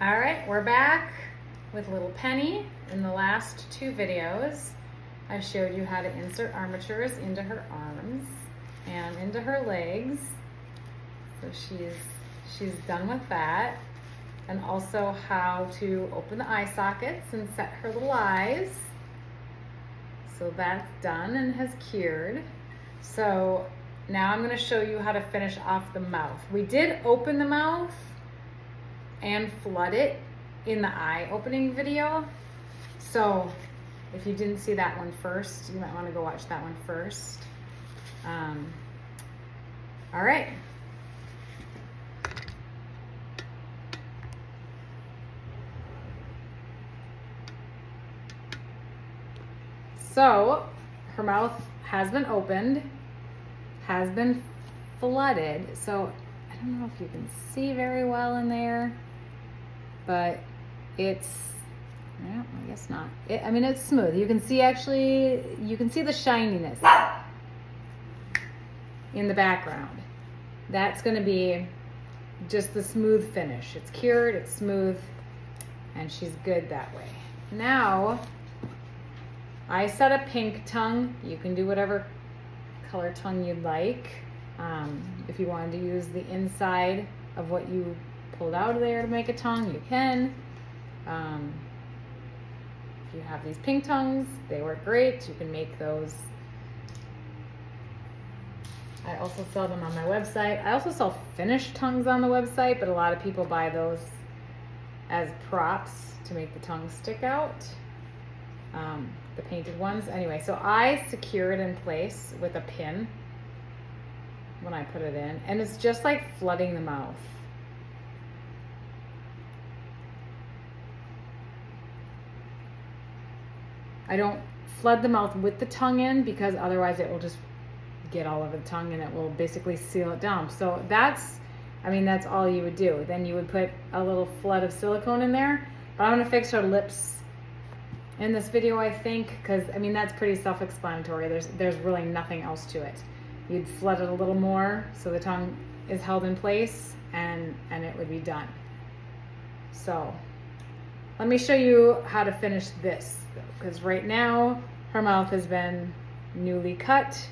All right, we're back with little Penny. In the last two videos, I showed you how to insert armatures into her arms and into her legs. So she's done with that. And also how to open the eye sockets and set her little eyes. So that's done and has cured. So now I'm going to show you how to finish off the mouth. We did open the mouth and flood it in the eye opening video. So if you didn't see that one first, you might want to go watch that one first. All right. So her mouth has been opened, has been flooded. So I don't know if you can see very well in there, but it's, well, I guess not. I mean, it's smooth. You can see you can see the shininess in the background. That's going to be just the smooth finish. It's cured, it's smooth, and she's good that way. Now, I set a pink tongue. You can do whatever color tongue you'd like. If you wanted to use the inside of what you pulled out of there to make a tongue, you can. If you have these pink tongues, they work great. You can make those. I also sell them on my website. I also sell finished tongues on the website, but a lot of people buy those as props to make the tongue stick out. The painted ones. Anyway, so I secure it in place with a pin when I put it in, and it's just like flooding the mouth. I don't flood the mouth with the tongue in because otherwise it will just get all over the tongue and it will basically seal it down. So that's all you would do. Then you would put a little flood of silicone in there. But I'm gonna fix her lips in this video, I think, because that's pretty self-explanatory. There's really nothing else to it. You'd flood it a little more so the tongue is held in place, and it would be done. So let me show you how to finish this, because right now her mouth has been newly cut.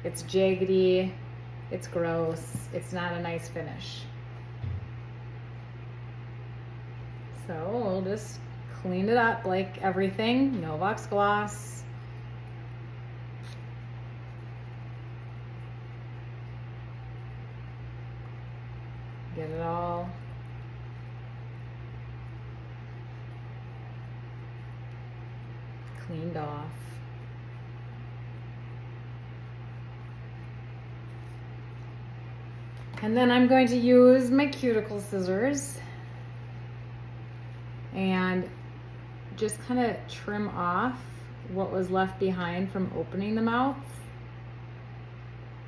It's jaggedy, it's gross, it's not a nice finish. So we'll just clean it up like everything. No Vox Gloss. Get it all cleaned off. And then I'm going to use my cuticle scissors and just kind of trim off what was left behind from opening the mouth,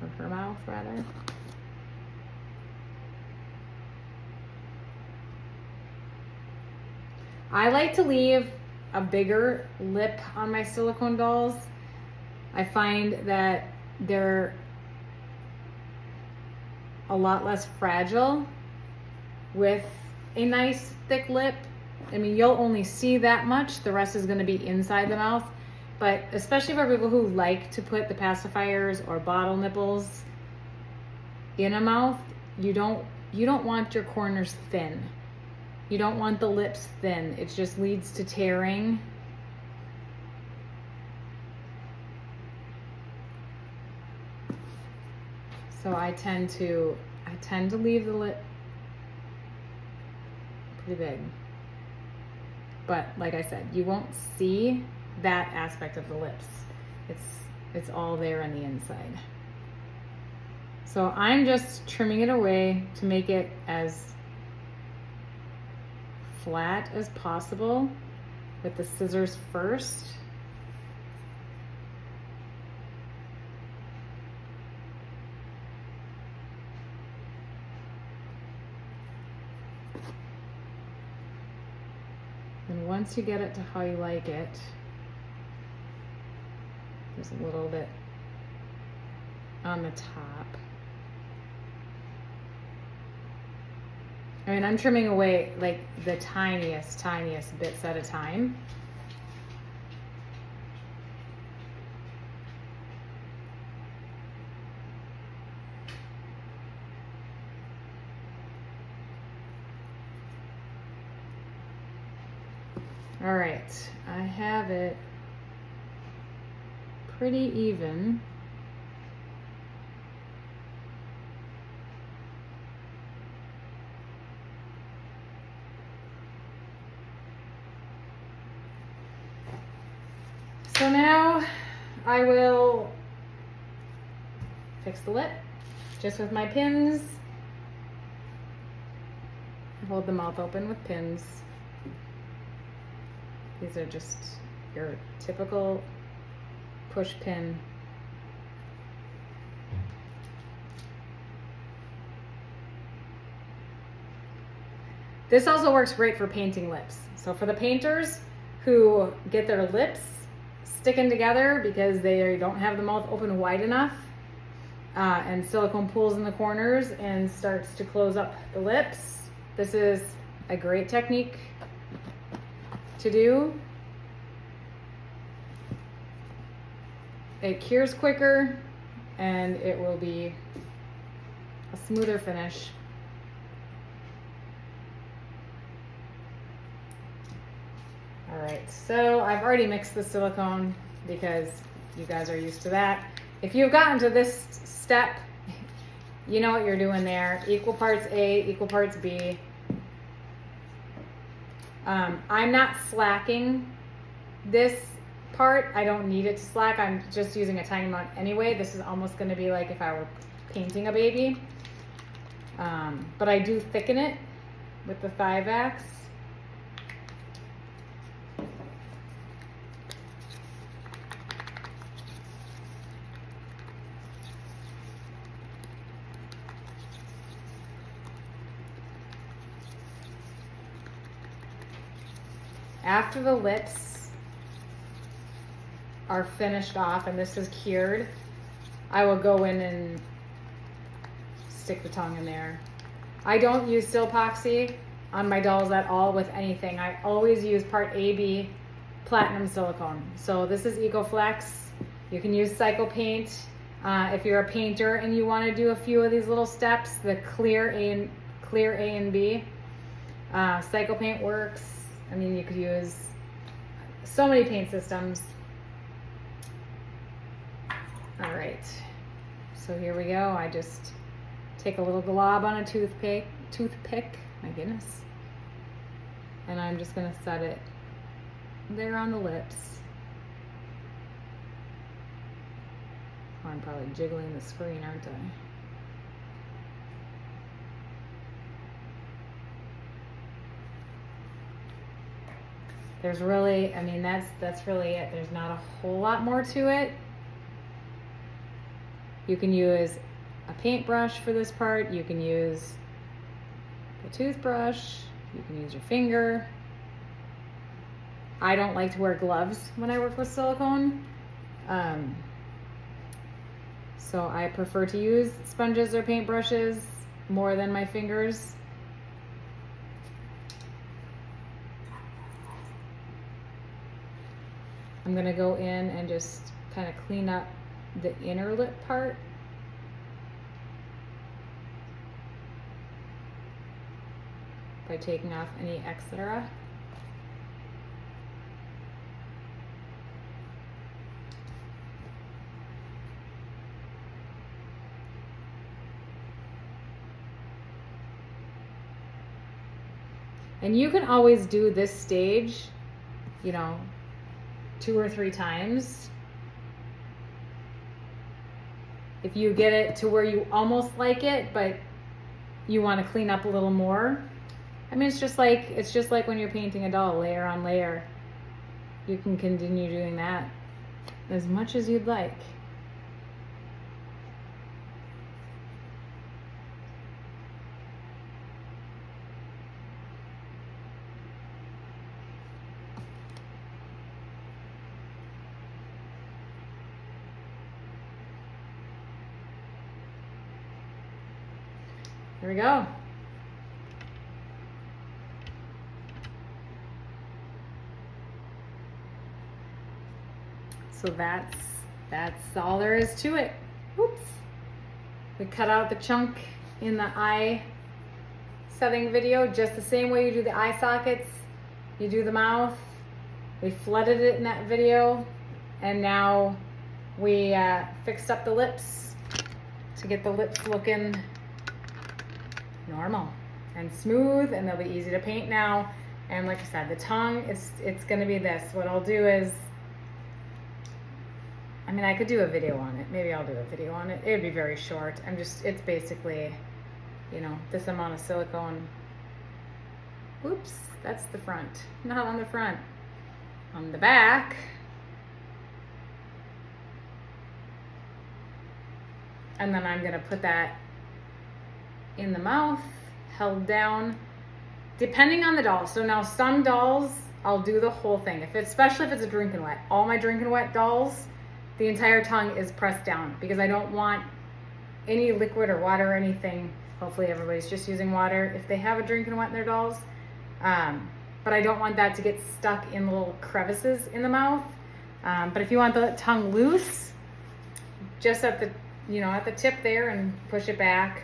or her mouth rather. I like to leave a bigger lip on my silicone dolls. I find that they're a lot less fragile with a nice thick lip. You'll only see that much. The rest is going to be inside the mouth. But especially for people who like to put the pacifiers or bottle nipples in a mouth, you don't want your corners thin. You don't want the lips thin. It just leads to tearing. So I tend to leave the lip pretty big. But like I said, you won't see that aspect of the lips. It's all there on the inside. So I'm just trimming it away to make it as flat as possible with the scissors first. And once you get it to how you like it, there's a little bit on the top. I mean, I'm trimming away like the tiniest bits at a time. All right, I have it pretty even. So now I will fix the lip just with my pins. Hold the mouth open with pins. These are just your typical push pin. This also works great for painting lips. So for the painters who get their lips sticking together because they don't have the mouth open wide enough, and silicone pools in the corners and starts to close up the lips, this is a great technique to do. It cures quicker and it will be a smoother finish. All right, so I've already mixed the silicone because you guys are used to that. If you've gotten to this step, you know what you're doing there. Equal parts A, equal parts B. I'm not slacking this part. I don't need it to slack. I'm just using a tiny amount anyway. This is almost going to be like if I were painting a baby. But I do thicken it with the thigh wax. After the lips are finished off and this is cured, I will go in and stick the tongue in there. I don't use Silpoxy on my dolls at all with anything. I always use part AB platinum silicone. So this is EcoFlex. You can use Psycho Paint. If you're a painter and you want to do a few of these little steps, the clear A and B. Psycho Paint works. I mean, you could use so many paint systems. All right, so here we go. I just take a little glob on a toothpick, my goodness. And I'm just gonna set it there on the lips. Oh, I'm probably jiggling the screen, aren't I? There's really, I mean, that's really it. There's not a whole lot more to it. You can use a paintbrush for this part. You can use a toothbrush. You can use your finger. I don't like to wear gloves when I work with silicone. So I prefer to use sponges or paintbrushes more than my fingers. I'm gonna go in and just kind of clean up the inner lip part. By taking off any extra. And you can always do this stage, you know, 2 or 3 times. If you get it to where you almost like it, but you want to clean up a little more. I mean, it's just like when you're painting a doll, layer on layer. You can continue doing that as much as you'd like. There we go. So that's all there is to it. Whoops. We cut out the chunk in the eye setting video, just the same way you do the eye sockets, you do the mouth. We flooded it in that video, and now we fixed up the lips to get the lips looking normal and smooth, and they'll be easy to paint now. And like I said, the tongue, it's gonna be this. What I'll do is, I mean, I could do a video on it. Maybe I'll do a video on it. It would be very short. It's basically, you know, this amount of silicone. Oops, that's the front, not on the front. On the back, and then I'm gonna put that in the mouth, held down, depending on the doll. So now some dolls, I'll do the whole thing. Especially if it's a drinking wet. All my drinking wet dolls, the entire tongue is pressed down because I don't want any liquid or water or anything. Hopefully everybody's just using water if they have a drinking wet in their dolls. But I don't want that to get stuck in little crevices in the mouth. But if you want the tongue loose, just at the, you know, at the tip there and push it back.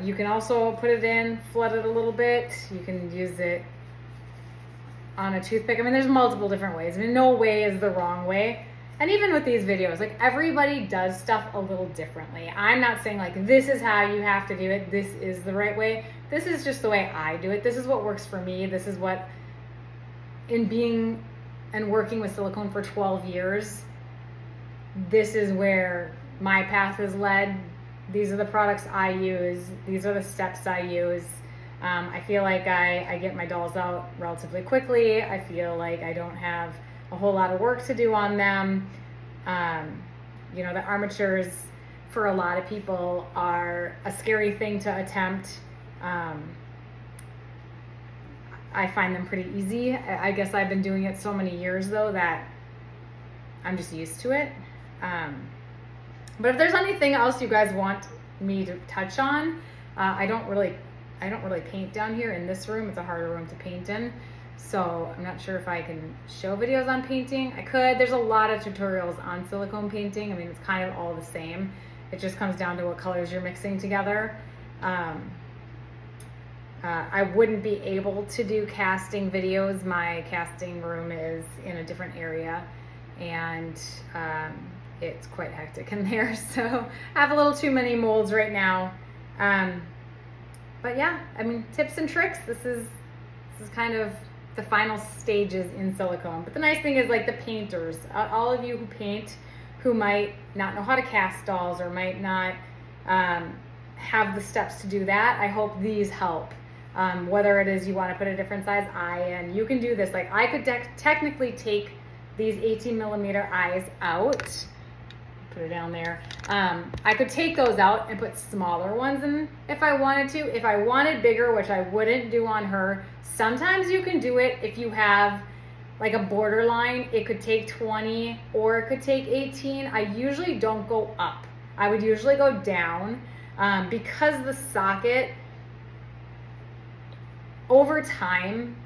You can also put it in, flood it a little bit. You can use it on a toothpick. I mean, there's multiple different ways. I mean, no way is the wrong way. And even with these videos, like everybody does stuff a little differently. I'm not saying like, this is how you have to do it. This is the right way. This is just the way I do it. This is what works for me. This is what, in being and working with silicone for 12 years, this is where my path has led. These are the products I use. These are the steps I use. I feel like I get my dolls out relatively quickly. I feel like I don't have a whole lot of work to do on them. You know, the armatures for a lot of people are a scary thing to attempt. I find them pretty easy. I guess I've been doing it so many years though that I'm just used to it. But if there's anything else you guys want me to touch on, I don't really paint down here in this room. It's a harder room to paint in. So I'm not sure if I can show videos on painting. I could. There's a lot of tutorials on silicone painting. I mean, it's kind of all the same. It just comes down to what colors you're mixing together. I wouldn't be able to do casting videos. My casting room is in a different area, and it's quite hectic in there. So I have a little too many molds right now. But yeah, I mean, tips and tricks. This is kind of the final stages in silicone. But the nice thing is, like, the painters, all of you who paint, who might not know how to cast dolls or might not have the steps to do that, I hope these help. Whether it is you want to put a different size eye in, you can do this. Like, I could technically take these 18mm eyes out, put it down there. I could take those out and put smaller ones in if I wanted to. If I wanted bigger, which I wouldn't do on her, sometimes you can do it if you have like a borderline. It could take 20 or it could take 18. I usually don't go up. I would usually go down because the socket, over time,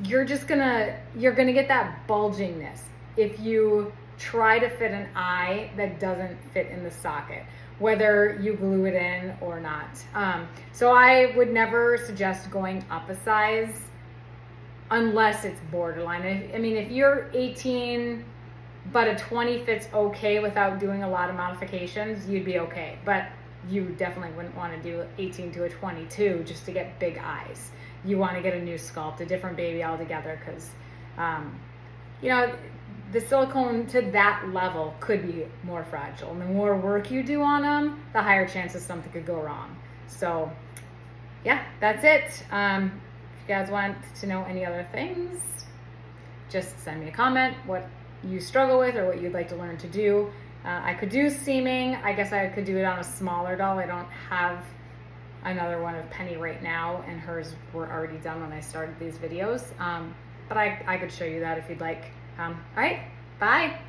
you're gonna get that bulgingness if you try to fit an eye that doesn't fit in the socket, whether you glue it in or not. So I would never suggest going up a size unless it's borderline. I mean, if you're 18 but a 20 fits okay without doing a lot of modifications, you'd be okay. But you definitely wouldn't want to do 18 to a 22 just to get big eyes. You want to get a new sculpt, a different baby altogether, because you know, the silicone to that level could be more fragile. And the more work you do on them, the higher chances something could go wrong. So yeah, that's it. If you guys want to know any other things, just send me a comment what you struggle with or what you'd like to learn to do. I could do seaming. I guess I could do it on a smaller doll. I don't have another one of Penny right now, and hers were already done when I started these videos. But I could show you that if you'd like. All right, bye.